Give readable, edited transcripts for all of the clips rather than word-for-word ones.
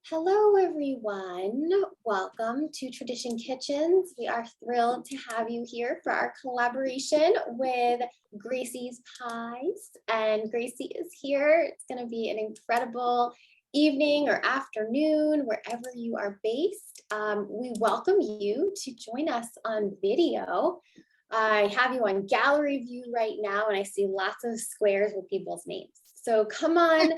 Hello, everyone. Welcome to Tradition Kitchens. We are thrilled to have you here for our collaboration with Gracie's Pies. And Gracie is here. It's going to be an incredible evening or afternoon, wherever you are based. We welcome you to join us on video. I have you on gallery view right now, and I see lots of squares with people's names. So come on.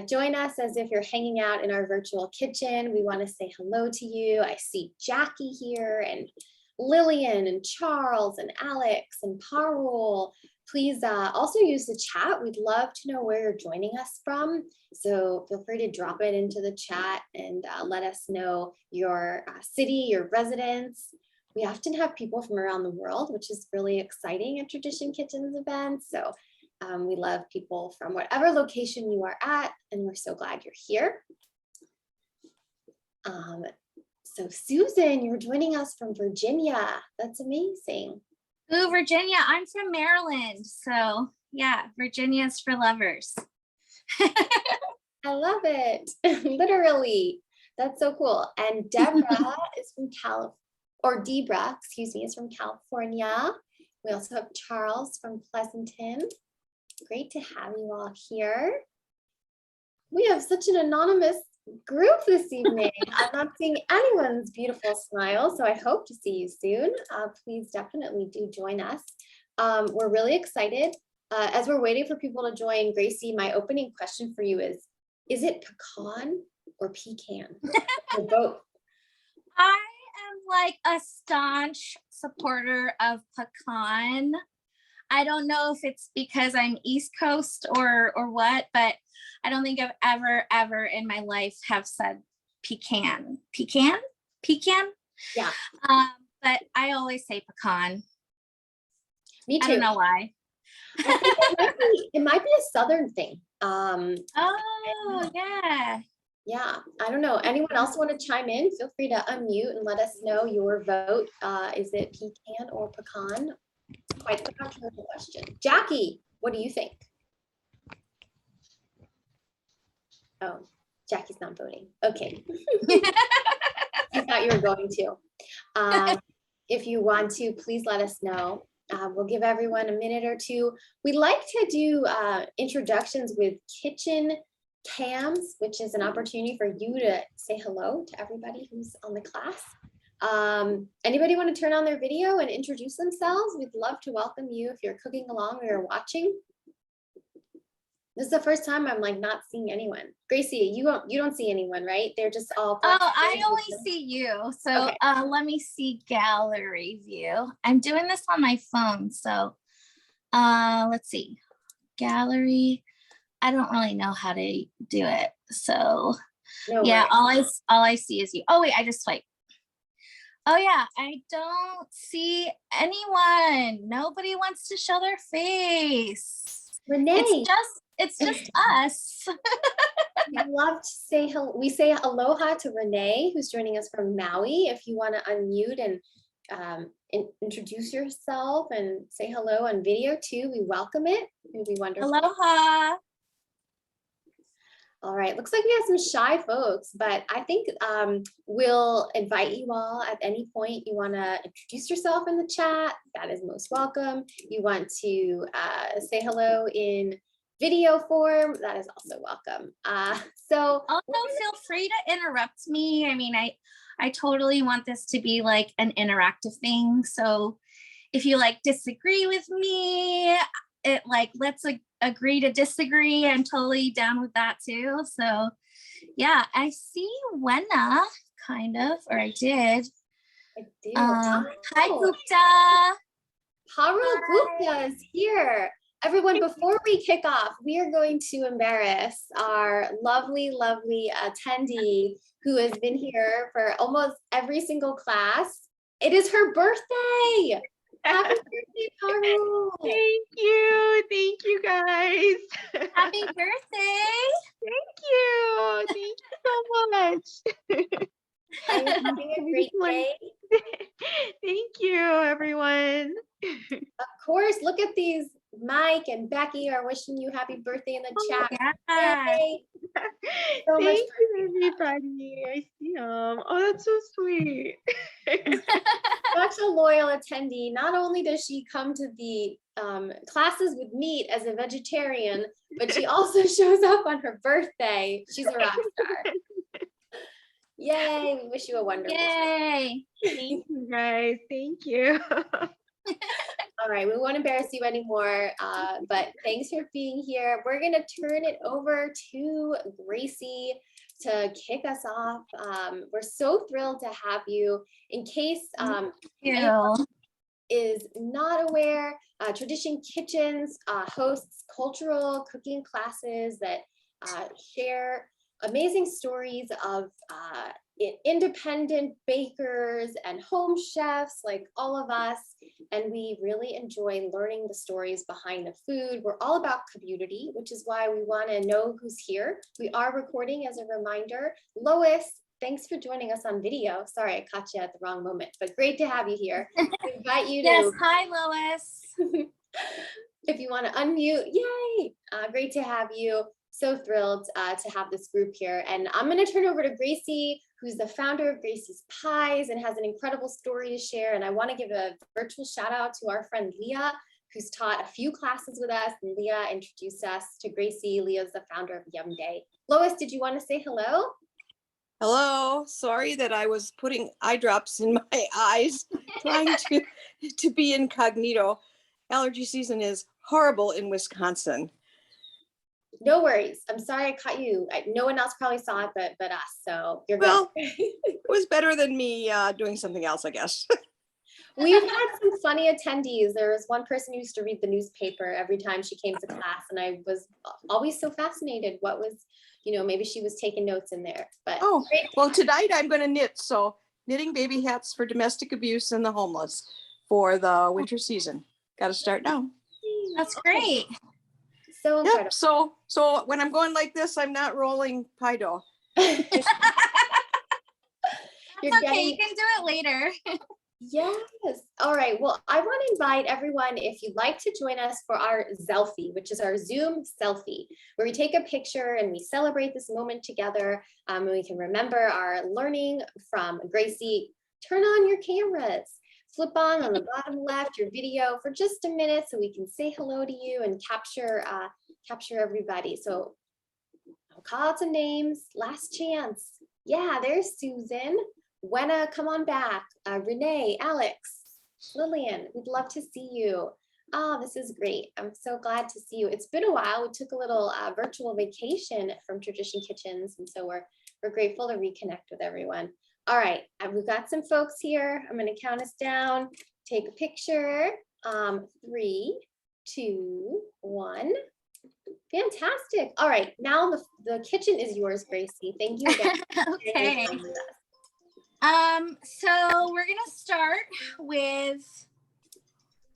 Join us as if you're hanging out in our virtual kitchen. We want to say hello to you. I see Jackie here and Lillian and Charles and Alex and Parul. Please also use the chat. We'd love to know where you're joining us from. So feel free to drop it into the chat and let us know your city, your residence. We often have people from around the world, which is really exciting at Tradition Kitchens events. So we love people from whatever location you are at, and we're so glad you're here. So Susan, you're joining us from Virginia. That's amazing. Ooh, Virginia. I'm from Maryland. So yeah, Virginia's for lovers. I love it. Literally. That's so cool. And Deborah is from Debra, excuse me, is from California. We also have Charles from Pleasanton. Great to have you all here. We have such an anonymous group this evening. I'm not seeing anyone's beautiful smile, so I hope to see you soon. Please definitely do join us. We're really excited. As we're waiting for people to join, Gracie, my opening question for you is it pecan or pecan? Or both? I am like a staunch supporter of pecan. I don't know if it's because I'm East Coast or what, but I don't think I've ever in my life have said pecan. Pecan? Yeah. But I always say pecan. Me too. I don't know why. I think it might be a Southern thing. Oh, yeah. Yeah, I don't know. Anyone else want to chime in? Feel free to unmute and let us know your vote. Is it pecan or pecan? Quite a controversial question. Jackie, what do you think? Oh, Jackie's not voting. Okay. I thought you were going to. If you want to, please let us know. We'll give everyone a minute or two. We like to do introductions with kitchen cams, which is an opportunity for you to say hello to everybody who's on the class. Anybody want to turn on their video and introduce themselves? We'd love to welcome you if you're cooking along or you're watching. This is the first time I'm like not seeing anyone. Gracie, you don't see anyone, right? They're just all. Oh, I only see you. So okay. Let me see gallery view. I'm doing this on my phone. So let's see. Gallery. I don't really know how to do it. So no yeah, all I see is you. Oh wait, I just swiped. Oh yeah, I don't see anyone. Nobody wants to show their face. Renee. It's just us. We'd love to say hello. We say aloha to Renee, who's joining us from Maui. If you want to unmute and introduce yourself and say hello on video too, we welcome it. It would be wonderful. Aloha. All right, looks like we have some shy folks, but I think we'll invite you all at any point. You want to introduce yourself in the chat, that is most welcome. You want to say hello in video form, that is also welcome. So also feel free to interrupt me. I mean, I totally want this to be like an interactive thing. So if you like disagree with me, let's agree to disagree. I'm totally down with that too. So yeah, I see Wenna kind of, or I did. I do. Hi Gupta. Parul Gupta is here. Everyone, before we kick off, we are going to embarrass our lovely, lovely attendee who has been here for almost every single class. It is her birthday. Happy birthday, Parul. Thank you guys. Happy birthday. Thank you so much. Are you having a great day? Thank you, everyone. Of course, look at these Mike and Becky are wishing you happy birthday in the chat. Yeah. Yay. So much Thank you, everybody. I see them. Oh, that's so sweet. Such a loyal attendee. Not only does she come to the classes with meat as a vegetarian, but she also shows up on her birthday. She's a rock star. Yay, we wish you a wonderful Yay. Thank you, guys. Thank you. All right, we won't embarrass you anymore, but thanks for being here. We're gonna turn it over to Gracie to kick us off. We're so thrilled to have you. In case anyone is not aware, Tradition Kitchens hosts cultural cooking classes that share amazing stories of independent bakers and home chefs like all of us, and we really enjoy learning the stories behind the food. We're all about community, which is why we want to know who's here. We are recording as a reminder. Lois, thanks for joining us on video. Sorry, I caught you at the wrong moment, but great to have you here. I invite you to. Yes, hi Lois. If you want to unmute, yay! Great to have you. So thrilled to have this group here. And I'm going to turn over to Gracie, who's the founder of Gracie's Pies and has an incredible story to share. And I want to give a virtual shout out to our friend Leah, who's taught a few classes with us. And Leah introduced us to Gracie. Leah's the founder of Yum Day. Lois, did you want to say hello? Hello, sorry that I was putting eye drops in my eyes, trying to be incognito. Allergy season is horrible in Wisconsin. No worries. I'm sorry I caught you. No one else probably saw it, but us. So you're good. Well, it was better than me doing something else, I guess. We've had some funny attendees. There was one person who used to read the newspaper every time she came to class, and I was always so fascinated. What was, maybe she was taking notes in there. But oh, well, tonight I'm going to knit. So knitting baby hats for domestic abuse and the homeless for the winter season. Got to start now. That's great. So incredible. Yep. So when I'm going like this, I'm not rolling pie dough. That's okay. You can do it later. Yes. All right. Well, I want to invite everyone, if you'd like to join us for our Zelfie, which is our Zoom selfie, where we take a picture and we celebrate this moment together. And we can remember our learning from Gracie. Turn on your cameras. Flip on the bottom left your video for just a minute so we can say hello to you and capture everybody. So I'll call out some names. Last chance. Yeah, there's Susan. Wenna, come on back. Renee, Alex, Lillian, we'd love to see you. Oh, this is great. I'm so glad to see you. It's been a while. We took a little virtual vacation from Tradition Kitchens, and so we're grateful to reconnect with everyone. All right, we've got some folks here. I'm going to count us down. Take a picture. 3, 2, 1. Fantastic. All right, now the kitchen is yours, Gracie. Thank you again. Okay. So we're gonna start with,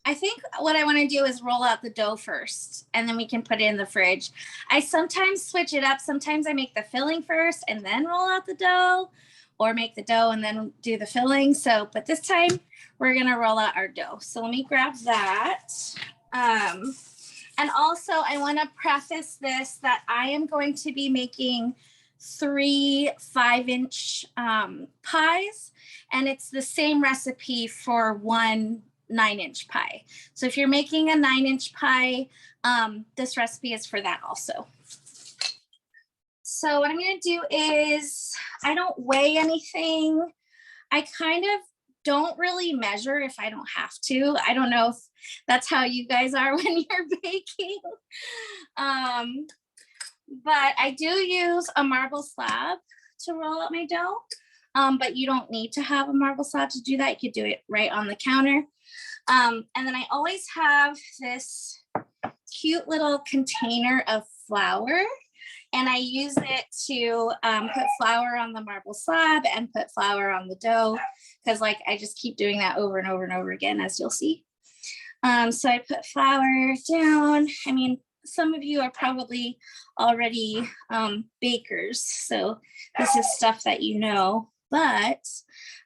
I think what I want to do is roll out the dough first, and then we can put it in the fridge. I sometimes switch it up. Sometimes I make the filling first and then roll out the dough, or make the dough and then do the filling. So, but this time we're gonna roll out our dough. So let me grab that. And also I want to preface this that I am going to be making 3 5-inch pies, and it's the same recipe for 1 9-inch pie. So if you're making a 9-inch pie, this recipe is for that also. So what I'm going to do is, I don't weigh anything. I kind of don't really measure if I don't have to. I don't know if that's how you guys are when you're baking. But I do use a marble slab to roll out my dough. But you don't need to have a marble slab to do that. You could do it right on the counter. And then I always have this cute little container of flour, and I use it to put flour on the marble slab and put flour on the dough, because like I just keep doing that over and over and over again, as you'll see. So I put flour down. I mean, some of you are probably already bakers, so this is stuff that you know, but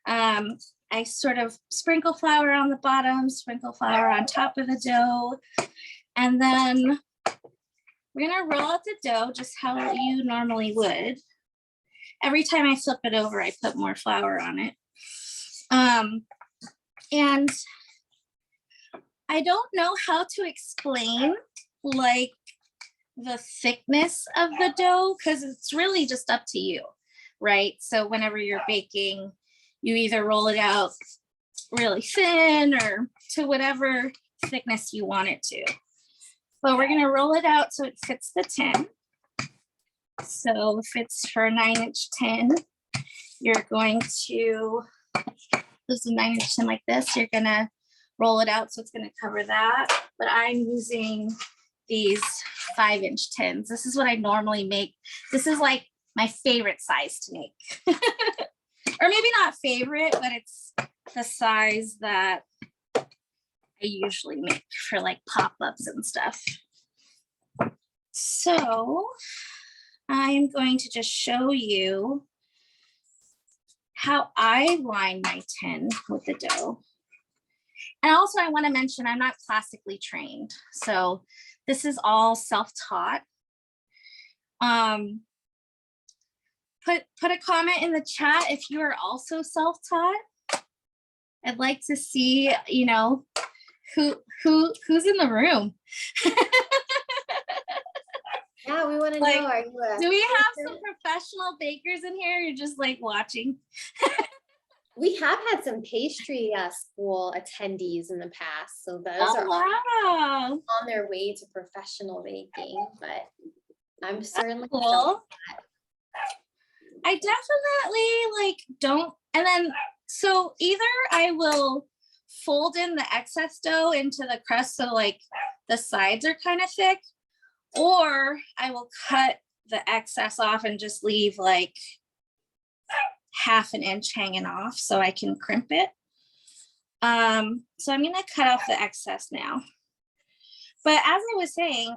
I sort of sprinkle flour on the bottom, sprinkle flour on top of the dough, And then we're gonna roll out the dough just how you normally would. Every time I flip it over, I put more flour on it. And I don't know how to explain like the thickness of the dough because it's really just up to you, right? So whenever you're baking, you either roll it out really thin or to whatever thickness you want it to. But we're gonna roll it out so it fits the tin. So if it's for a 9-inch tin, you're going to, this is a 9-inch tin like this, you're gonna roll it out so it's gonna cover that. But I'm using these 5-inch tins. This is what I normally make. This is like my favorite size to make. Or maybe not favorite, but it's the size that I usually make for like pop-ups and stuff. So I'm going to just show you how I line my tin with the dough. And also I want to mention I'm not classically trained. So this is all self-taught. Put a comment in the chat if you are also self-taught. I'd like to see, you know, who's in the room. Yeah, we want to Like, know. Are you do we have some professional bakers in here? You're just like watching. We have had some pastry school attendees in the past, so those are Wow. on their way to professional baking. But I'm certainly Cool. I definitely like don't, and then so either I will fold in the excess dough into the crust so like the sides are kind of thick, or I will cut the excess off and just leave like 1/2 inch hanging off so I can crimp it. So I'm gonna cut off the excess now. But as I was saying,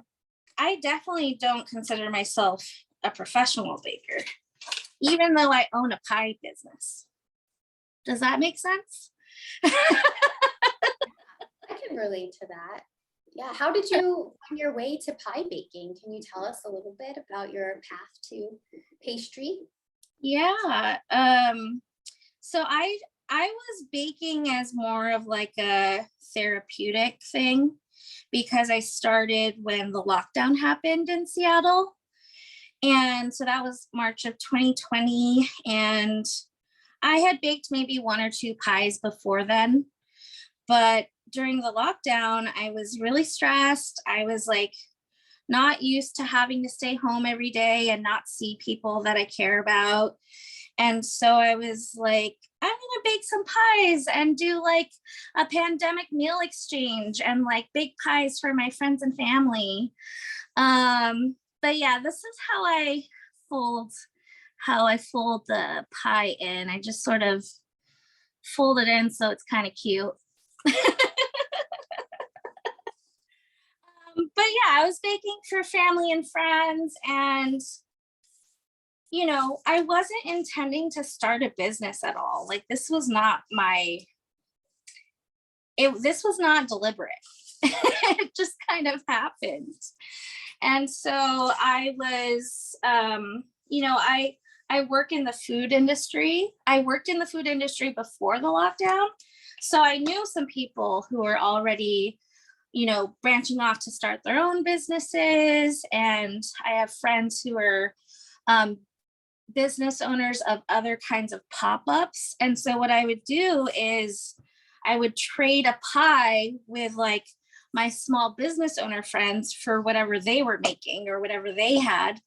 I definitely don't consider myself a professional baker, even though I own a pie business. Does that make sense? I can relate to that. Yeah. How did you find your way to pie baking? Can you tell us a little bit about your path to pastry? Yeah. So I was baking as more of like a therapeutic thing because I started when the lockdown happened in Seattle. And so that was March of 2020. And I had baked maybe 1 or 2 pies before then. But during the lockdown, I was really stressed. I was like not used to having to stay home every day and not see people that I care about. And so I was like, I'm gonna bake some pies and do like a pandemic meal exchange and like bake pies for my friends and family. But yeah, this is how I fold the pie in. I just sort of fold it in so it's kind of cute. But yeah, I was baking for family and friends, and you know, I wasn't intending to start a business at all. Like this was not this was not deliberate. It just kind of happened. And so I was, you know, I work in the food industry. I worked in the food industry before the lockdown. So I knew some people who were already, you know, branching off to start their own businesses. And I have friends who are business owners of other kinds of pop-ups. And so what I would do is I would trade a pie with like my small business owner friends for whatever they were making or whatever they had.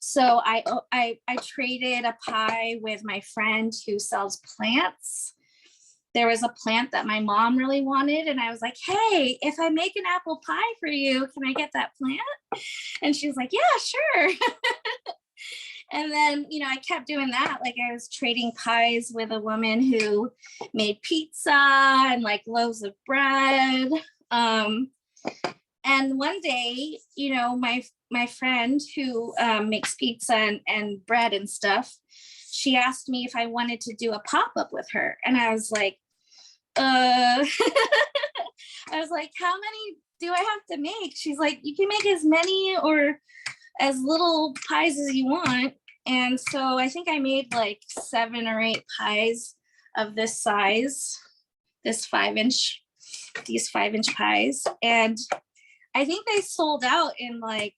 So I traded a pie with my friend who sells plants. There was a plant that my mom really wanted. And I was like, hey, if I make an apple pie for you, can I get that plant? And she was like, yeah, sure. And then, you know, I kept doing that. Like I was trading pies with a woman who made pizza and like loaves of bread. And one day, you know, my friend who makes pizza and bread and stuff, she asked me if I wanted to do a pop-up with her. And I was like, I was like, how many do I have to make? She's like, you can make as many or as little pies as you want. And so I think I made like 7 or 8 pies of this size, these 5-inch pies. And I think they sold out in like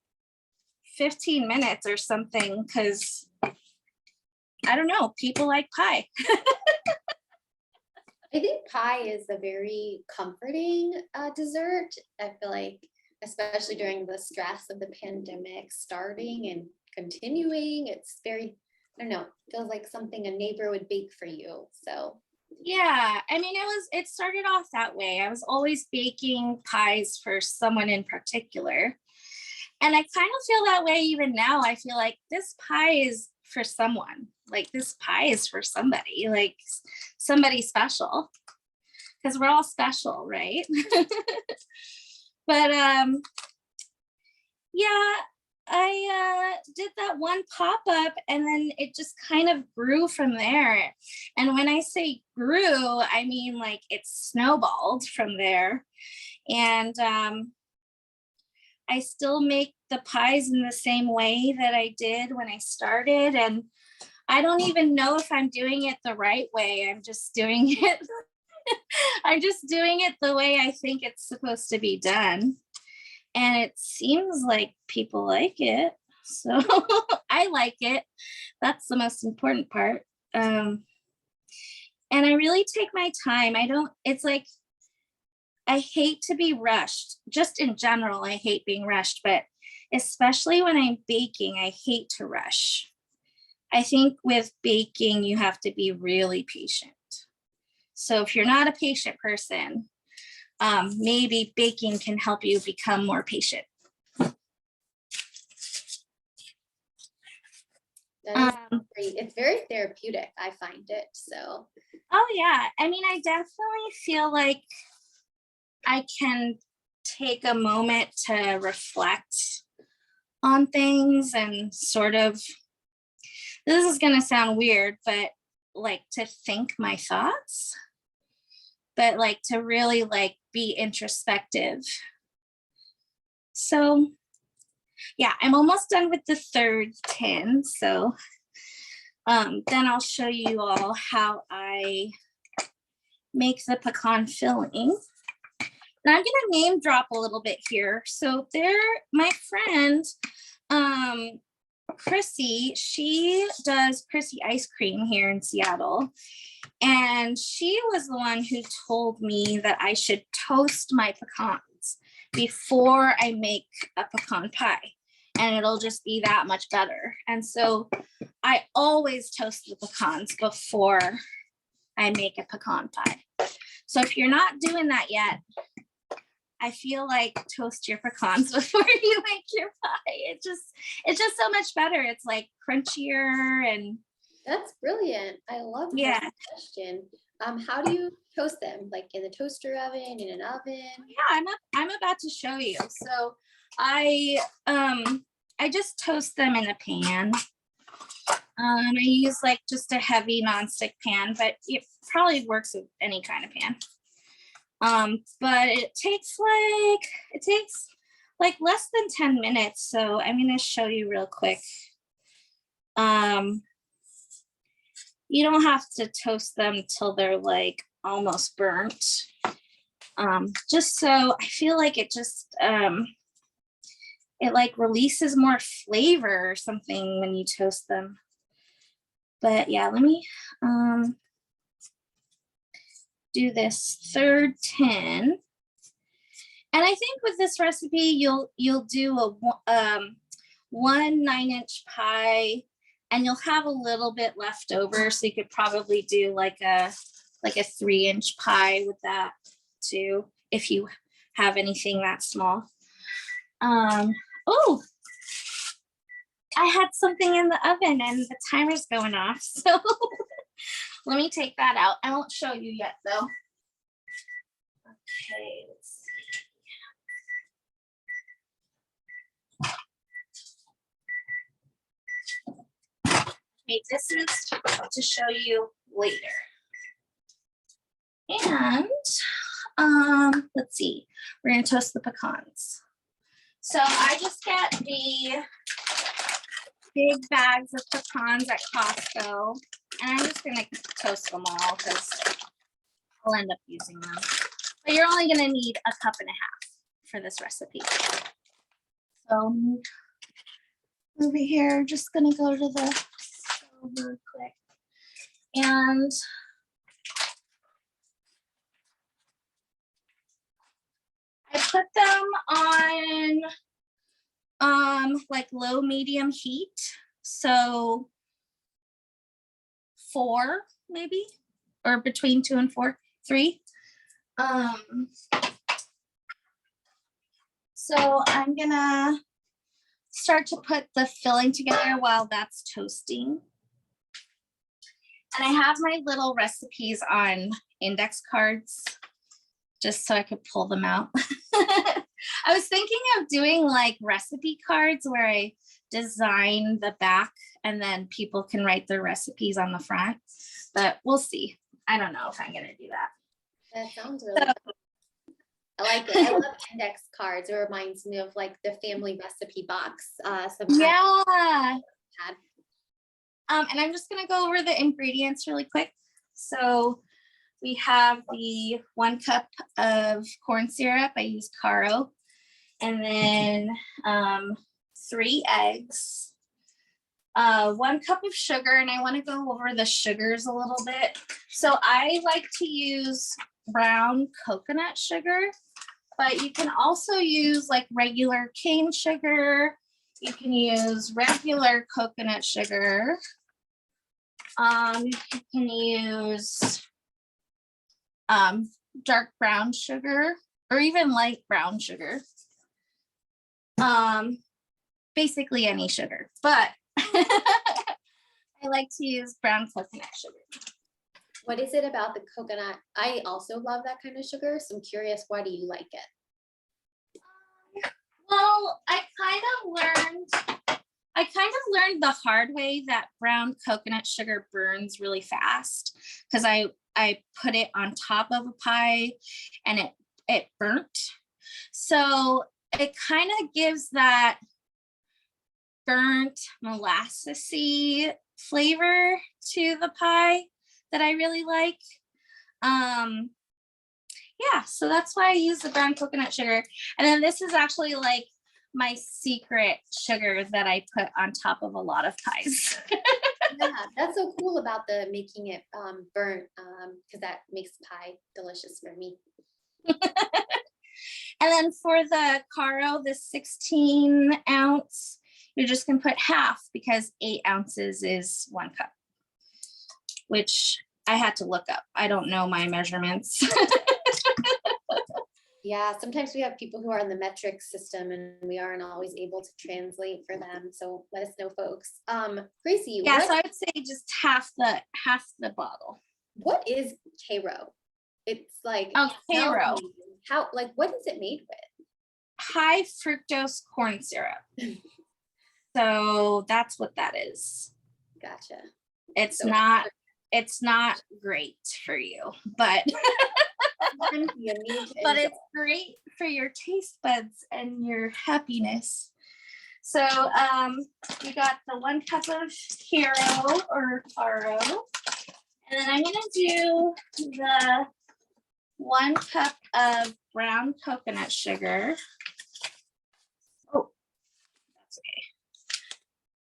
15 minutes or something, because I don't know, people like pie. I think pie is a very comforting dessert. I feel like, especially during the stress of the pandemic starting and continuing, it's very, I don't know, feels like something a neighbor would bake for you. So Yeah, I mean, it started off that way. I was always baking pies for someone in particular. And I kind of feel that way even now. I feel like this pie is for someone. Like this pie is for somebody, like somebody special, because we're all special, right? But yeah, I did that one pop-up and then it just kind of grew from there. And when I say grew, I mean like it snowballed from there. And I still make the pies in the same way that I did when I started. And I don't even know if I'm doing it the right way. I'm just doing it. I'm just doing it the way I think it's supposed to be done. And it seems like people like it. So I like it. That's the most important part. And I really take my time. It's like, I hate to be rushed. Just in general, I hate being rushed, but especially when I'm baking, I hate to rush. I think with baking, you have to be really patient. So if you're not a patient person, maybe baking can help you become more patient. that is great. It's very therapeutic, I find it. So Oh yeah, I mean, I definitely feel like I can take a moment to reflect on things and sort of, this is going to sound weird, but like to think my thoughts, but like to really like be introspective. So yeah, I'm almost done with the third tin. So then I'll show you all how I make the pecan filling. And I'm gonna name drop a little bit here. So my friend, Chrissy, she does Chrissy ice cream here in Seattle. And she was the one who told me that I should toast my pecans before I make a pecan pie. And it'll just be that much better. And so I always toast the pecans before I make a pecan pie. So if you're not doing that yet, I feel like toast your pecans before you make your pie. It's just so much better. It's like crunchier and. that's brilliant. I love that suggestion. How do you toast them? Like in the toaster oven, in an oven? Yeah, I'm about to show you. So I just toast them in a pan. I use like just a heavy nonstick pan, but it probably works with any kind of pan. But it takes like less than 10 minutes. So I'm going to show you real quick. You don't have to toast them till they're like almost burnt. Just so I feel like it just, it like releases more flavor or something when you toast them. But yeah, let me, do this third tin. And I think with this recipe, you'll do a 1 9-inch pie, and you'll have a little bit left over. So you could probably do like a 3-inch pie with that too, if you have anything that small. Oh, I had something in the oven and the timer's going off. So let me take that out. I won't show you yet though. Okay, let's see. Okay, this is to show you later. And let's see. We're gonna toast the pecans. So I just get the big bags of pecans at Costco, and I'm just gonna toast them all because I'll end up using them. But you're only gonna need a cup and a half for this recipe. So over here, just gonna go to the stove real quick. And I put them on like low medium heat. So 4 maybe, or between 2 and 4, 3. So I'm gonna start to put the filling together while that's toasting. And I have my little recipes on index cards just so I could pull them out. I was thinking of doing like recipe cards where I design the back and then people can write their recipes on the front, but we'll see. I don't know if I'm gonna do that. That sounds really cool. I like it. I love index cards. It reminds me of like the family recipe box. Yeah. And I'm just gonna go over the ingredients really quick. So we have the 1 cup of corn syrup. I use Caro. And then 3 eggs, 1 cup of sugar. And I want to go over the sugars a little bit. So I like to use brown coconut sugar, but you can also use like regular cane sugar. You can use regular coconut sugar. You can use dark brown sugar or even light brown sugar. Basically any sugar, but I like to use brown coconut sugar. What is it about the coconut? I also love that kind of sugar, so I'm curious, why do you like it? Well, I kind of learned the hard way that brown coconut sugar burns really fast because I put it on top of a pie and it burnt. So it kind of gives that burnt molassesy flavor to the pie that I really like. Yeah, so that's why I use the brown coconut sugar. And then this is actually like my secret sugar that I put on top of a lot of pies. Yeah, that's so cool about the making it burnt, because that makes pie delicious for me. And then for the Caro, the 16 ounce, you're just gonna put half because 8 ounces is 1 cup, which I had to look up. I don't know my measurements. Yeah, sometimes we have people who are in the metric system and we aren't always able to translate for them. So let us know, folks. Gracie, Yeah, so I would say just half the bottle. What is Caro? It's like Caro. How, like, what is it made with? High fructose corn syrup. So that's what that is. Gotcha. It's not great for you, but but it's great for your taste buds and your happiness. So you got the 1 cup of Caro or Caro, and then I'm gonna do the 1 cup of brown coconut sugar. Oh, that's okay.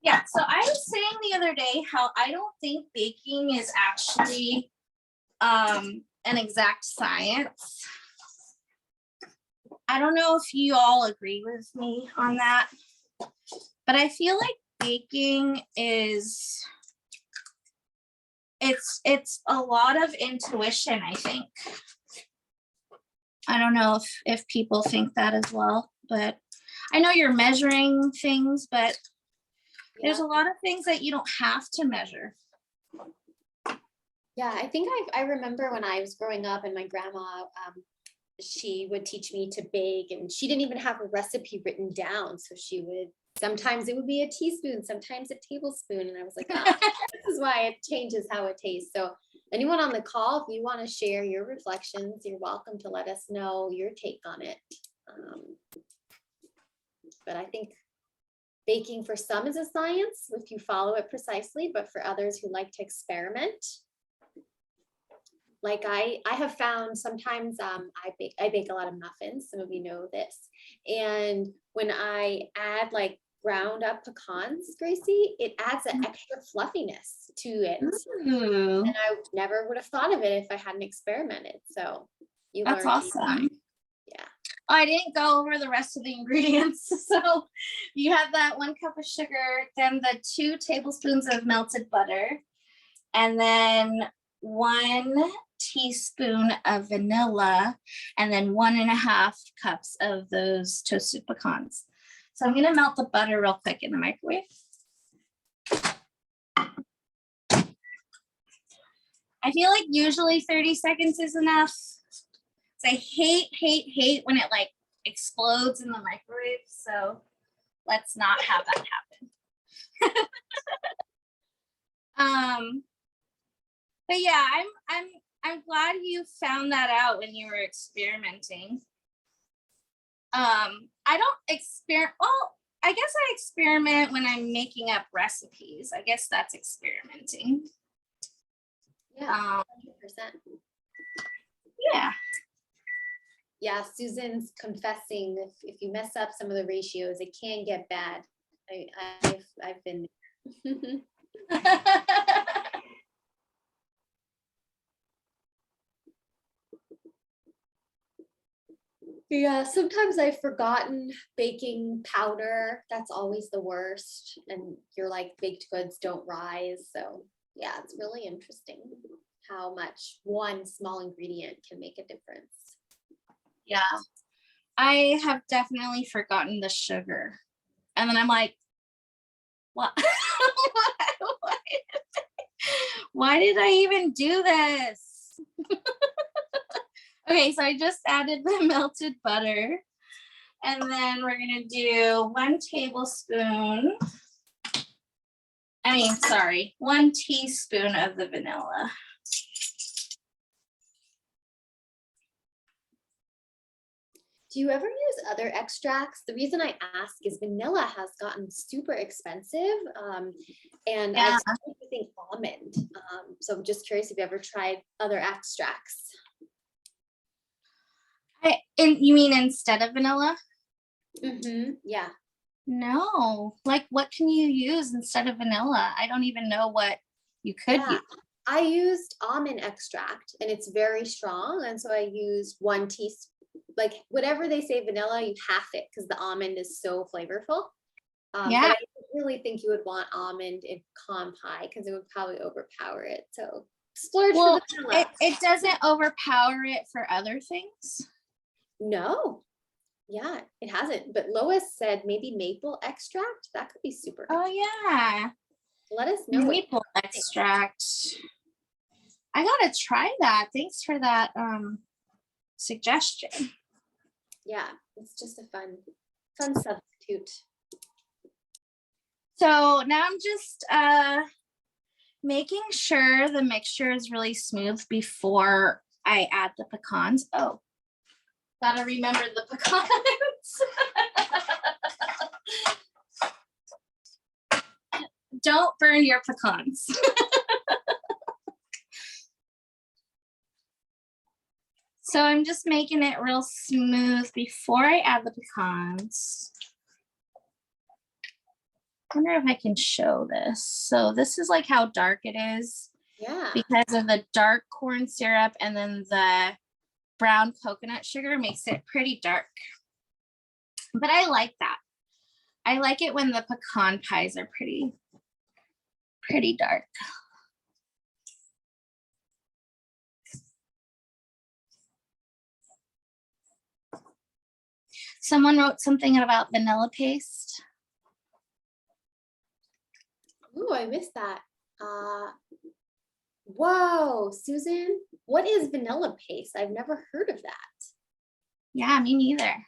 Yeah, so I was saying the other day how I don't think baking is actually an exact science. I don't know if you all agree with me on that, but I feel like baking is, it's a lot of intuition, I think. I don't know if people think that as well, but I know you're measuring things, but there's a lot of things that you don't have to measure. Yeah, I think I remember when I was growing up and my grandma, she would teach me to bake, and she didn't even have a recipe written down. So she would, sometimes it would be a teaspoon, sometimes a tablespoon. And I was like, oh, this is why it changes how it tastes. So anyone on the call, if you want to share your reflections, you're welcome to let us know your take on it. But I think baking for some is a science if you follow it precisely, but for others who like to experiment, like I have found sometimes I bake a lot of muffins. Some of you know this. And when I add like ground up pecans, Gracie, it adds an extra fluffiness to it. Ooh, And I never would have thought of it if I hadn't experimented. So you that's learn. awesome. Yeah. I didn't go over the rest of the ingredients. So you have that 1 cup of sugar, then the 2 tablespoons of melted butter, and then 1 teaspoon of vanilla, and then 1.5 cups of those toasted pecans. So I'm gonna melt the butter real quick in the microwave. I feel like usually 30 seconds is enough. So I hate when it like explodes in the microwave. So let's not have that happen. But yeah, I'm glad you found that out when you were experimenting. I don't experiment. Well, I guess I experiment when I'm making up recipes. I guess that's experimenting. Yeah. 100%. Yeah. Yeah, Susan's confessing if you mess up some of the ratios, it can get bad. I've been there. Yeah, sometimes I've forgotten baking powder. That's always the worst. And you're like baked goods don't rise. So yeah, it's really interesting how much one small ingredient can make a difference. Yeah. I have definitely forgotten the sugar. And then I'm like, what? Why did I even do this? Okay, so I just added the melted butter. And then we're gonna do 1 tablespoon. 1 teaspoon of the vanilla. Do you ever use other extracts? The reason I ask is vanilla has gotten super expensive, and Yeah. I started using almond. So I'm just curious if you ever tried other extracts. You mean instead of vanilla? Yeah. No. Like, what can you use instead of vanilla? I don't even know what you could use. I used almond extract, and it's very strong, and so I used 1 teaspoon. Like whatever they say vanilla, you half it because the almond is so flavorful. Yeah. But I really think you would want almond in pecan pie because it would probably overpower it. So splurge for the vanilla. It doesn't overpower it for other things. No. Yeah, it hasn't. But Lois said maybe maple extract. That could be super. Oh yeah. Let us know. Maple extract. I gotta try that. Thanks for that suggestion. Yeah, it's just a fun substitute. So now I'm just making sure the mixture is really smooth before I add the pecans. Oh, gotta remember the pecans. Don't burn your pecans. So I'm just making it real smooth before I add the pecans. I wonder if I can show this. So this is like how dark it is. Yeah. Because of the dark corn syrup and then the brown coconut sugar makes it pretty dark. But I like that. I like it when the pecan pies are pretty dark. Someone wrote something about vanilla paste. Ooh, I missed that. Whoa, Susan, what is vanilla paste? I've never heard of that. Yeah, me neither.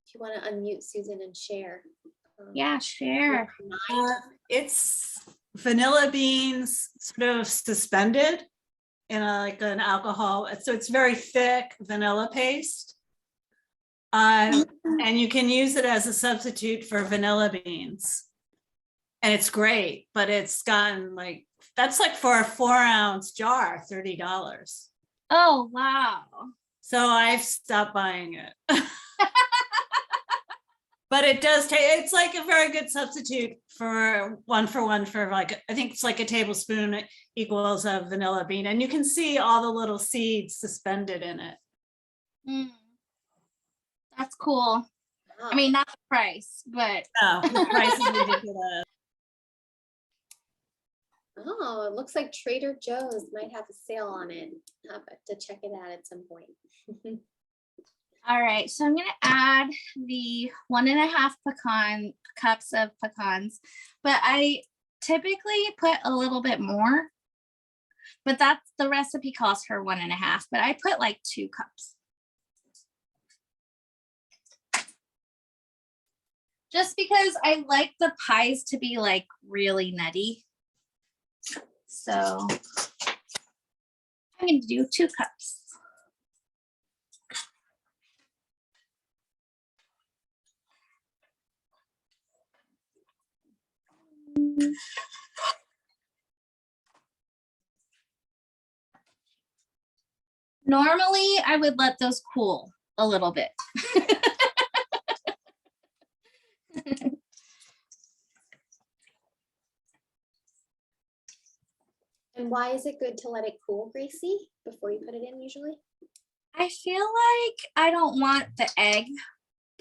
If you want to unmute Susan and share. Yeah, share. It's vanilla beans sort of suspended in like an alcohol. So it's very thick vanilla paste. And you can use it as a substitute for vanilla beans. And it's great, but it's gotten like, that's like for a 4-ounce jar, $30. Oh, wow. So I've stopped buying it. But it does take, it's like a very good substitute for one for like, I think it's like a tablespoon equals a vanilla bean. And you can see all the little seeds suspended in it. Mm. That's cool. Wow. I mean, not the price, but. No, the price is ridiculous. Oh, it looks like Trader Joe's might have a sale on it. I'll have to check it out at some point. All right, so I'm gonna add the 1.5 cups of pecans, but I typically put a little bit more, but that's the recipe calls for 1.5, but I put like 2 cups. Just because I like the pies to be like really nutty. So I'm gonna do 2 cups. Normally, I would let those cool a little bit. And why is it good to let it cool, Gracie, before you put it in usually? I feel like I don't want the egg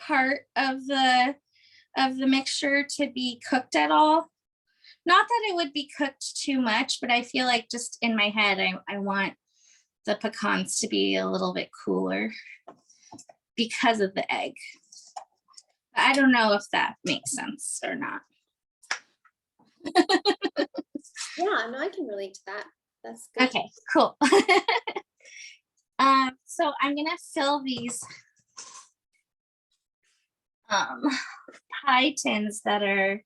part of the mixture to be cooked at all. Not that it would be cooked too much, but I feel like just in my head, I want the pecans to be a little bit cooler because of the egg. I don't know if that makes sense or not. Yeah, no, I can relate to that. That's good. Okay, cool. So I'm gonna fill these pie tins that are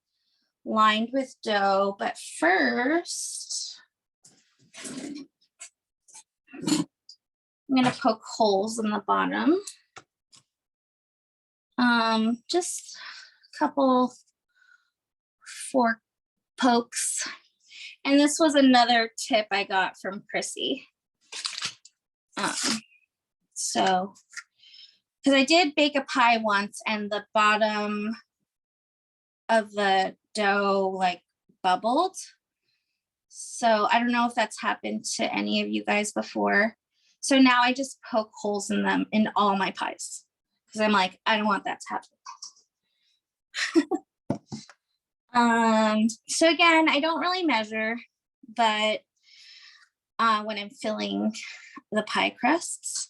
lined with dough, but first I'm gonna poke holes in the bottom. Just a couple fork pokes. And this was another tip I got from Chrissy. So, because I did bake a pie once and the bottom of the dough like bubbled. So I don't know if that's happened to any of you guys before. So now I just poke holes in them in all my pies because I'm like, I don't want that to happen. So again, I don't really measure, but when I'm filling the pie crusts,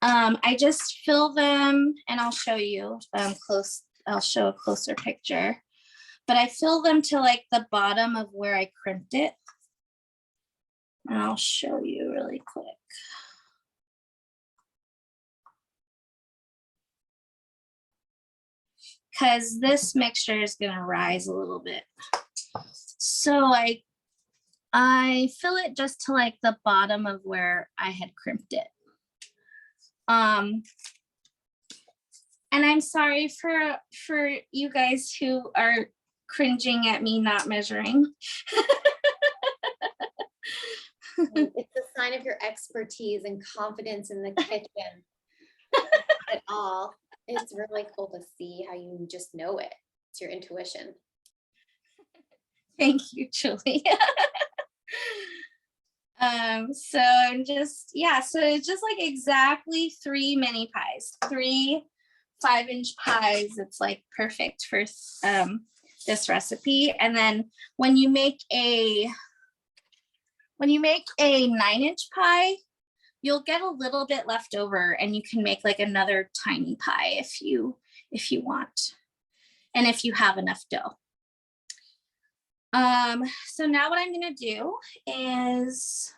I just fill them, and I'll show you I'll show a closer picture, but I fill them to like the bottom of where I crimped it. And I'll show you really quick. Because this mixture is going to rise a little bit. So I fill it just to like the bottom of where I had crimped it. And I'm sorry for you guys who are cringing at me not measuring. It's a sign of your expertise and confidence in the kitchen. At all. It's really cool to see how you just know it. It's your intuition. Thank you, Julie. So I'm just, so it's just like exactly 3 mini pies, 3 5-inch pies. It's like perfect for this recipe. And then when you make a 9-inch pie, you'll get a little bit left over and you can make like another tiny pie if you want, and if you have enough dough. So now what I'm gonna do is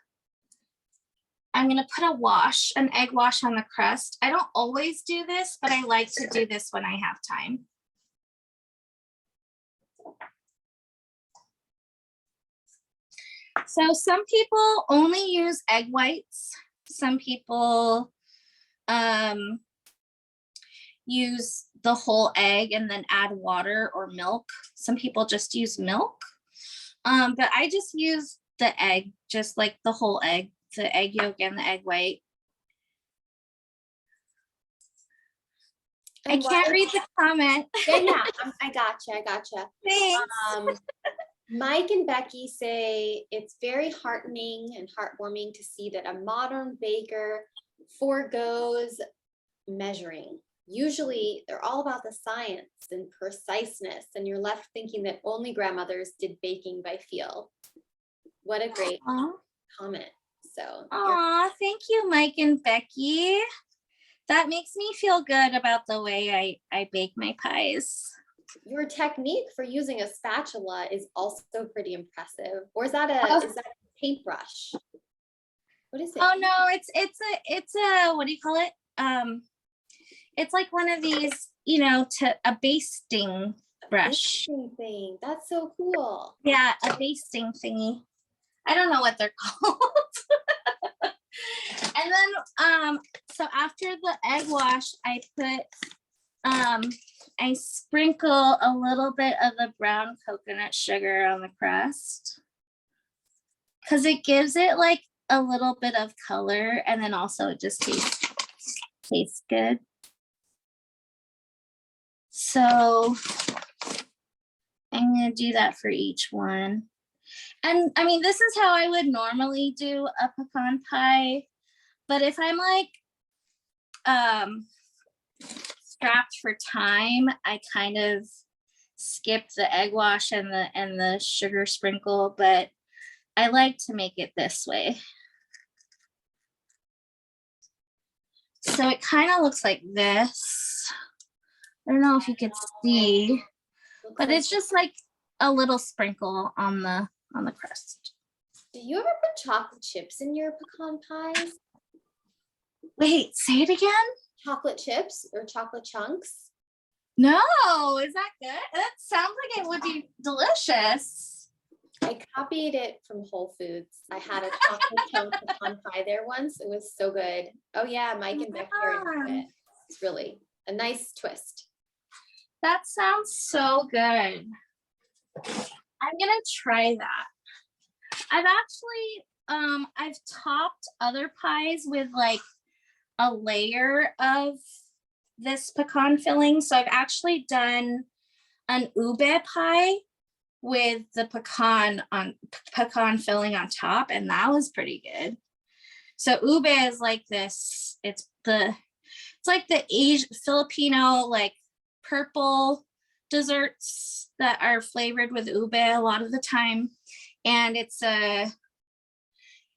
I'm gonna put an egg wash on the crust. I don't always do this, but I like to do this when I have time. So some people only use egg whites. Some people use the whole egg and then add water or milk. Some people just use milk. But I just use the egg, just like the whole egg, the egg yolk and the egg white. I can't read the comment. Yeah, I gotcha. Thanks. Mike and Becky say it's very heartening and heartwarming to see that a modern baker forgoes measuring. Usually they're all about the science and preciseness, and you're left thinking that only grandmothers did baking by feel. What a great comment. So Thank you, Mike and Becky. That makes me feel good about the way I bake my pies. Your technique for using a spatula is also pretty impressive. Or is that is that a paintbrush? What is it? Oh no, it's a what do you call it? It's like one of these, you know, a basting brush. Basting thing. That's so cool. Yeah, a basting thingy. I don't know what they're called. And then so after the egg wash, I sprinkle a little bit of the brown coconut sugar on the crust because it gives it like a little bit of color, and then also it just tastes good. So I'm gonna do that for each one. And I mean, this is how I would normally do a pecan pie, but if I'm like strapped for time, I kind of skip the egg wash and the sugar sprinkle, but I like to make it this way. So it kind of looks like this. I don't know if you could see, but it's just like a little sprinkle on the crust. Do you ever put chocolate chips in your pecan pies? Wait, say it again? Chocolate chips or chocolate chunks? No, is that good? That sounds like it would be delicious. I copied it from Whole Foods. I had a chocolate chunk pecan pie there once. It was so good. Oh yeah, Mike and Becky are into it. It's really a nice twist. That sounds so good. I'm gonna try that. I've actually I've topped other pies with like a layer of this pecan filling. So I've actually done an ube pie with the pecan filling on top, and that was pretty good. So ube is like this, it's like the Asian Filipino like purple desserts that are flavored with ube a lot of the time. And it's not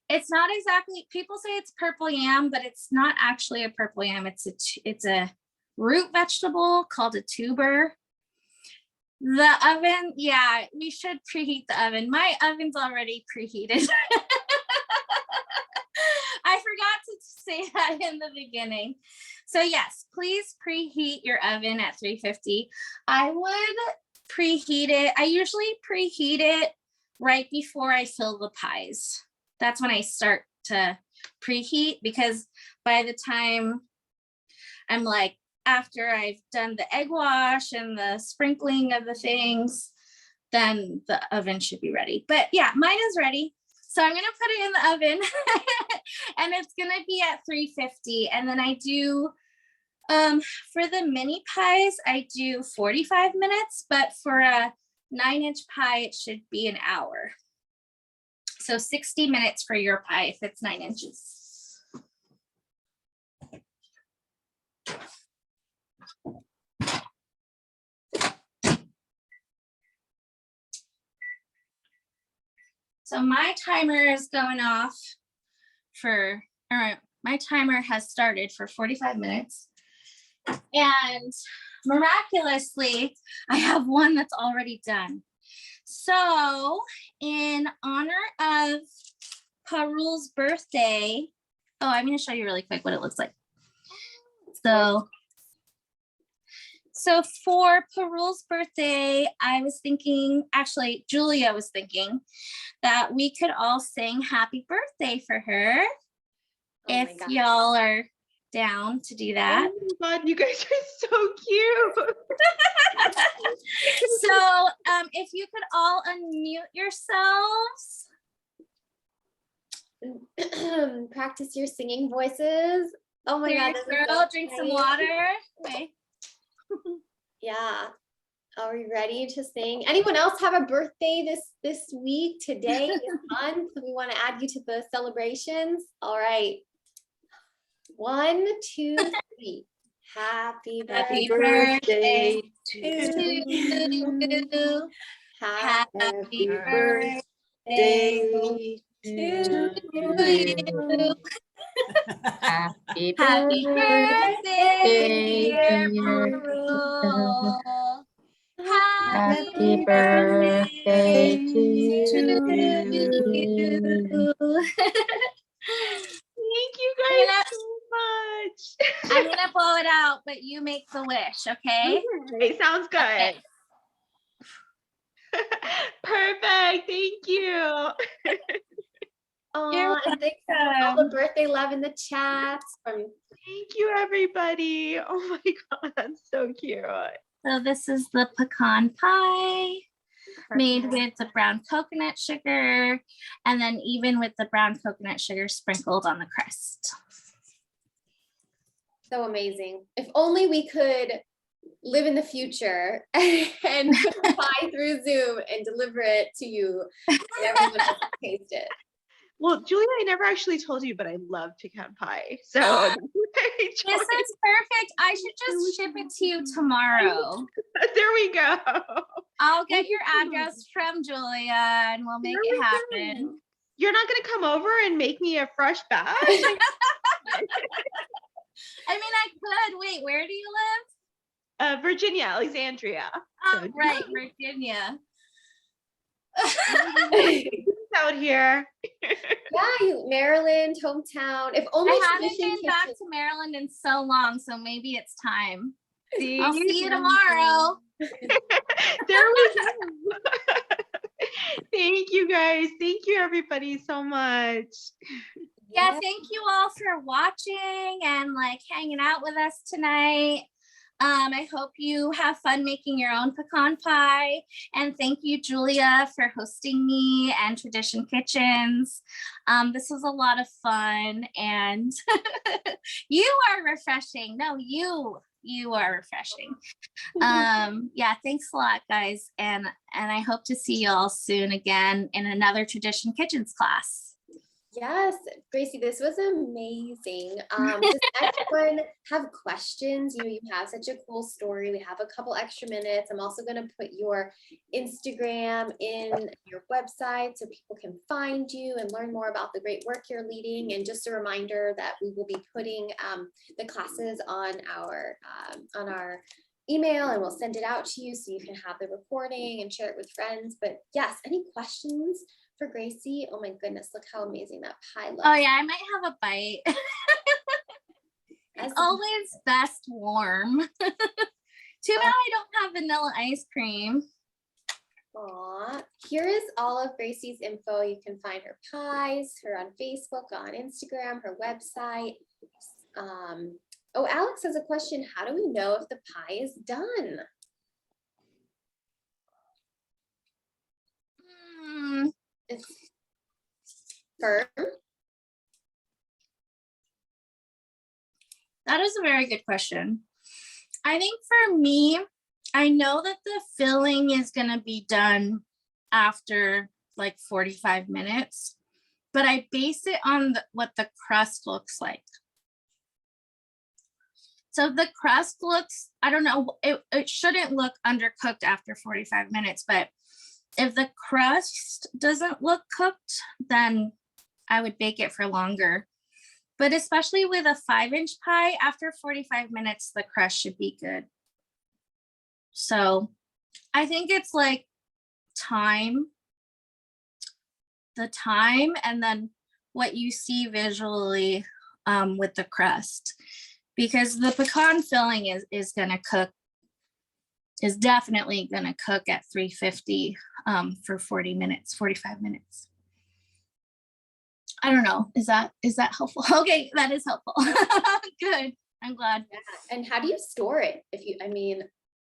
exactly, people say it's purple yam, but it's not actually a purple yam. It's a root vegetable called a tuber. The oven, yeah, we should preheat the oven. My oven's already preheated. I forgot to say that in the beginning. So yes, please preheat your oven at 350. I would preheat it. I usually preheat it right before I fill the pies. That's when I start to preheat, because by the time I'm like, after I've done the egg wash and the sprinkling of the things, then the oven should be ready. But yeah, mine is ready. So I'm gonna put it in the oven and it's gonna be at 350. And then I do, for the mini pies, I do 45 minutes, but for a 9-inch pie, it should be an hour. So 60 minutes for your pie if it's 9 inches. So my timer is going off for, or my timer has started for 45 minutes. And miraculously, I have one that's already done. So in honor of Parul's birthday, I'm going to show you really quick what it looks like. So for Parul's birthday, I was thinking, actually, Julia was thinking that we could all sing happy birthday for her. Oh my If God. y'all are down to do that. Oh my God, you guys are so cute. So if you could all unmute yourselves. Practice your singing voices. Oh my God. There this you is go. so Drink some exciting. water. Okay. Yeah. Are we ready to sing? Anyone else have a birthday this week, today, this month? We want to add you to the celebrations. All right. 1, 2, 3. Happy Happy birthday. birthday to you. Happy birthday Day to you. you. Happy Happy birthday, dear dear Parul. Happy birthday to you. Thank you I'm guys so much. gonna blow it out, but you make the wish, okay? Okay, sounds good. Okay. Perfect. Thank you. Aw, and thanks for all the birthday love in the chat from Thank you, everybody. Oh my God, that's so cute. So this is the pecan pie made Perfect. with the brown coconut sugar, and then even with the brown coconut sugar sprinkled on the crust. So amazing. If only we could live in the future and cook the pie through Zoom and deliver it to you and everyone else can taste it. Well, Julia, I never actually told you, but I love pecan pie. So This is perfect. I should just ship it to you tomorrow. there we go. I'll get your address from Julia and we'll make it happen. You're not going to come over and make me a fresh batch? I mean, I could. Wait, where do you live? Virginia, Alexandria. Oh, So- right, Virginia. Out here. Yeah, Maryland, hometown. If only I haven't Tradition been back Kitchen- to Maryland in so long, so maybe it's time. See? I'll see you tomorrow. There we go. Thank you guys. Thank you everybody so much. Yeah, thank you all for watching and like hanging out with us tonight. I hope you have fun making your own pecan pie. And thank you, Julia, for hosting me and Tradition Kitchens. This was a lot of fun and you are refreshing. No, you are refreshing. Yeah, thanks a lot, guys. And I hope to see you all soon again in another Tradition Kitchens class. Yes, Gracie, this was amazing. Does anyone have questions? You have such a cool story. We have a couple extra minutes. I'm also going to put your Instagram in your website so people can find you and learn more about the great work you're leading. And just a reminder that we will be putting the classes on our email and we'll send it out to you so you can have the recording and share it with friends. But yes, any questions for Gracie? Oh my goodness, look how amazing that pie looks. Oh yeah, I might have a bite. It's always best warm. Too bad I don't have vanilla ice cream. Aw, here is all of Gracie's info. You can find her pies, her on Facebook, on Instagram, her website. Oh, Alex has a question. How do we know if the pie is done? It's firm. That is a very good question. I think for me, I know that the filling is going to be done after like 45 minutes, but I base it on what the crust looks like. So the crust looks, I don't know, it shouldn't look undercooked after 45 minutes, but if the crust doesn't look cooked, then I would bake it for longer. But especially with a 5-inch pie, after 45 minutes, the crust should be good. So I think it's like the time, and then what you see visually with the crust. Because the pecan filling is gonna cook is definitely going to cook at 350 for 40 minutes, 45 minutes. I don't know. Is that helpful? Okay, that is helpful. Good. I'm glad. Yeah. And how do you store it? I mean,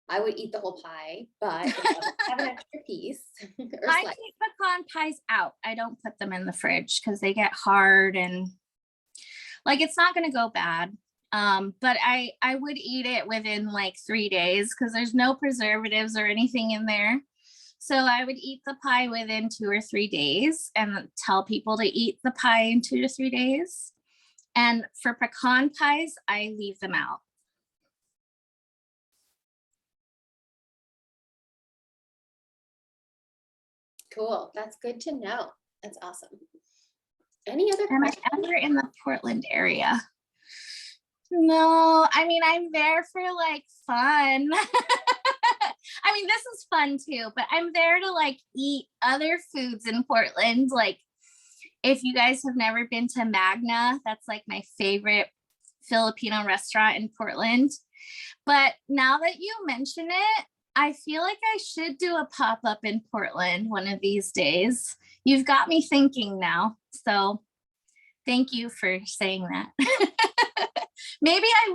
I would eat the whole pie, but if I have an extra piece. I keep pecan pies out. I don't put them in the fridge because they get hard and like it's not going to go bad. But I would eat it within like 3 days because there's no preservatives or anything in there. So I would eat the pie within 2 or 3 days and tell people to eat the pie in 2 to 3 days. And for pecan pies, I leave them out. Cool. That's good to know. That's awesome. Any other Am I ever in the Portland area? No, I mean, I'm there for like fun. I mean, this is fun too, but I'm there to like eat other foods in Portland. Like if you guys have never been to Magna, that's like my favorite Filipino restaurant in Portland. But now that you mention it, I feel like I should do a pop-up in Portland one of these days. You've got me thinking now. So thank you for saying that. Maybe I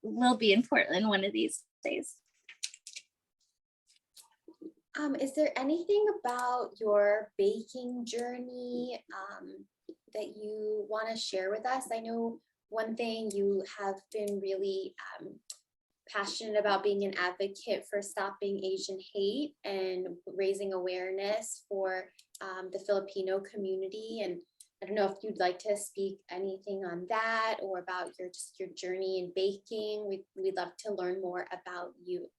will be in Portland one of these days. Is there anything about your baking journey that you want to share with us? I know one thing you have been really passionate about being an advocate for stopping Asian hate and raising awareness for the Filipino community. And I don't know if you'd like to speak anything on that or about your journey in baking. We'd love to learn more about you.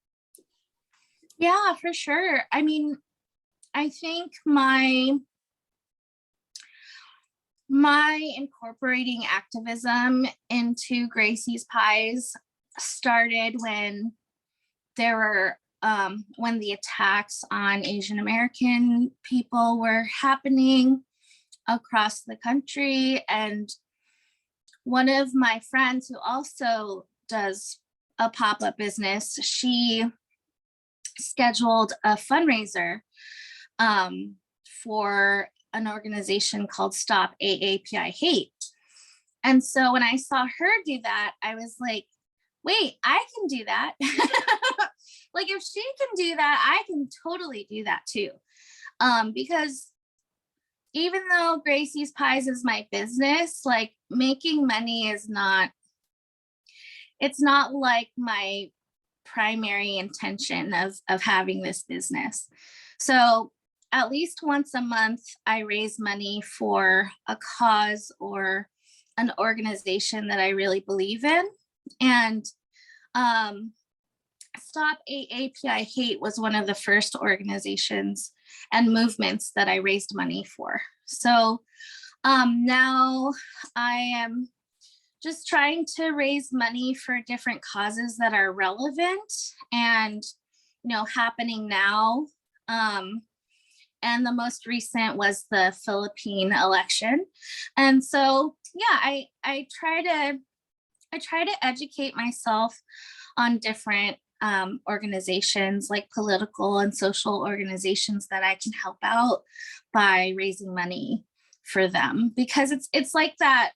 Yeah, for sure. I mean, I think my incorporating activism into Gracie's Pies started when there were when the attacks on Asian American people were happening across the country. And one of my friends who also does a pop-up business, she scheduled a fundraiser for an organization called Stop AAPI Hate. And so when I saw her do that, I was like, wait, I can do that. Like if she can do that, I can totally do that too. Because even though Gracie's Pies is my business, like making money is not, it's not like my primary intention of having this business. So at least once a month, I raise money for a cause or an organization that I really believe in. And Stop AAPI Hate was one of the first organizations and movements that I raised money for. So now I am just trying to raise money for different causes that are relevant and, you know, happening now. And the most recent was the Philippine election. And so, yeah, I try to educate myself on different organizations, like political and social organizations that I can help out by raising money for them, because it's like that,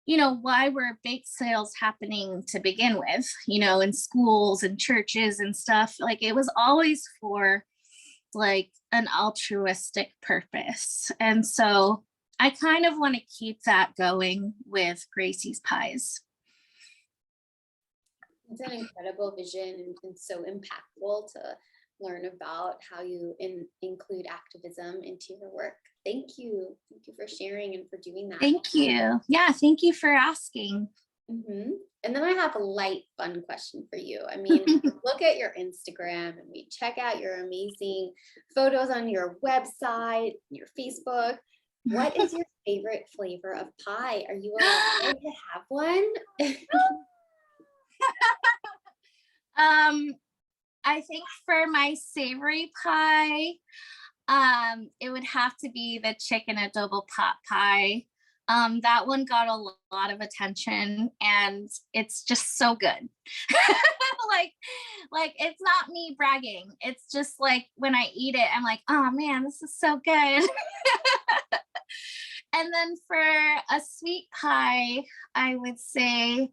you know, why were bake sales happening to begin with, you know, in schools and churches and stuff, like it was always for like an altruistic purpose. And so I kind of want to keep that going with Gracie's Pies. It's an incredible vision and so impactful to learn about how you include activism into your work. Thank you. Thank you for sharing and for doing that. Thank you. Yeah, thank you for asking. Mm-hmm. And then I have a light, fun question for you. I mean, look at your Instagram and we check out your amazing photos on your website, your Facebook. What is your favorite flavor of pie? Are you allowed to have one? I think for my savory pie, it would have to be the chicken adobo pot pie. That one got a lot of attention and it's just so good. like it's not me bragging. It's just like when I eat it, I'm like, oh man, this is so good. And then for a sweet pie, I would say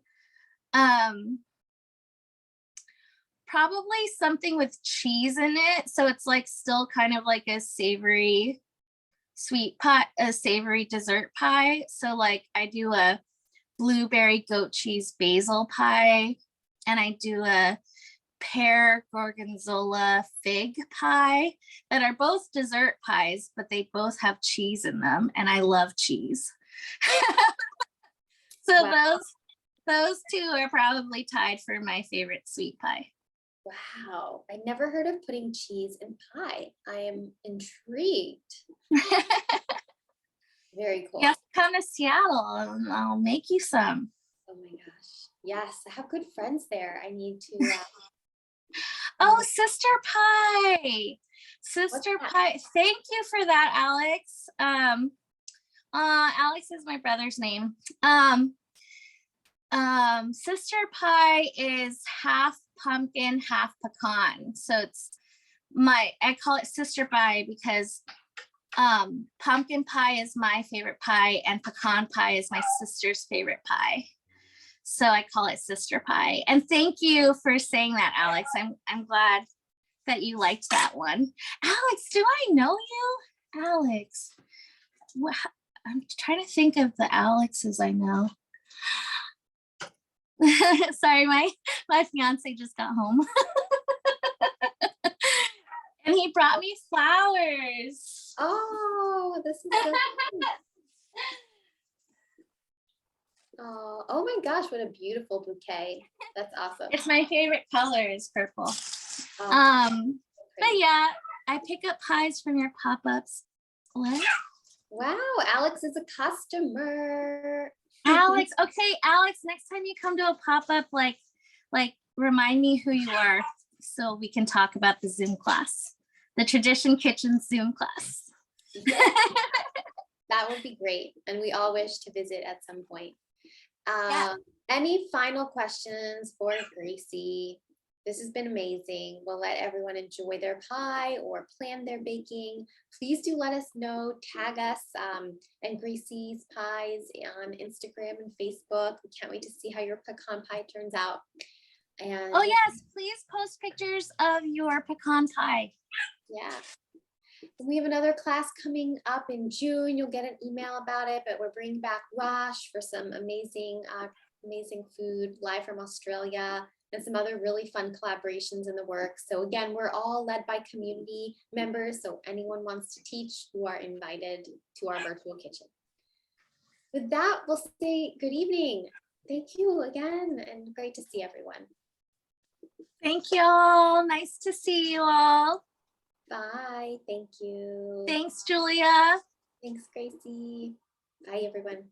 probably something with cheese in it. So it's like still kind of like a savory sweet pie, a savory dessert pie. So like I do a blueberry goat cheese basil pie, and I do a pear gorgonzola fig pie that are both dessert pies, but they both have cheese in them, and I love cheese. So Wow. those two are probably tied for my favorite sweet pie. Wow, I never heard of putting cheese in pie. I am intrigued. Very cool. Yes, come to Seattle and I'll make you some. Oh my gosh. Yes, I have good friends there. I need to. Oh, sister pie. Sister that? pie. Thank you for that, Alex. Alex is my brother's name. Sister pie is half pumpkin, half pecan. So I call it sister pie because pumpkin pie is my favorite pie and pecan pie is my sister's favorite pie. So I call it sister pie. And thank you for saying that, Alex. I'm glad that you liked that one. Alex, do I know you? Alex. I'm trying to think of the Alexes I know. Sorry, my fiance just got home. And he brought me flowers. Oh, this is so cute. Oh my gosh, what a beautiful bouquet. That's awesome. It's my favorite color is purple. Oh, But yeah, I pick up pies from your pop-ups. What? wow, Alex is a customer. Alex, okay, Alex, next time you come to a pop-up, like remind me who you are so we can talk about the Zoom class, the Tradition Kitchen Zoom class. That would be great. And we all wish to visit at some point. Yeah. Any final questions for Gracie? This has been amazing. We'll let everyone enjoy their pie or plan their baking. Please do let us know, tag us and Gracie's Pies on Instagram and Facebook. We can't wait to see how your pecan pie turns out. And oh yes, please post pictures of your pecan pie. yeah. We have another class coming up in June. You'll get an email about it, but we're bringing back Rosh for some amazing food live from Australia and some other really fun collaborations in the works. So again, we're all led by community members. So anyone wants to teach, you are invited to our virtual kitchen. With that, we'll say good evening. Thank you again and great to see everyone. Thank you all. Nice to see you all. Bye. Thank you. Thanks, Julia. Thanks, Gracie. Bye, everyone.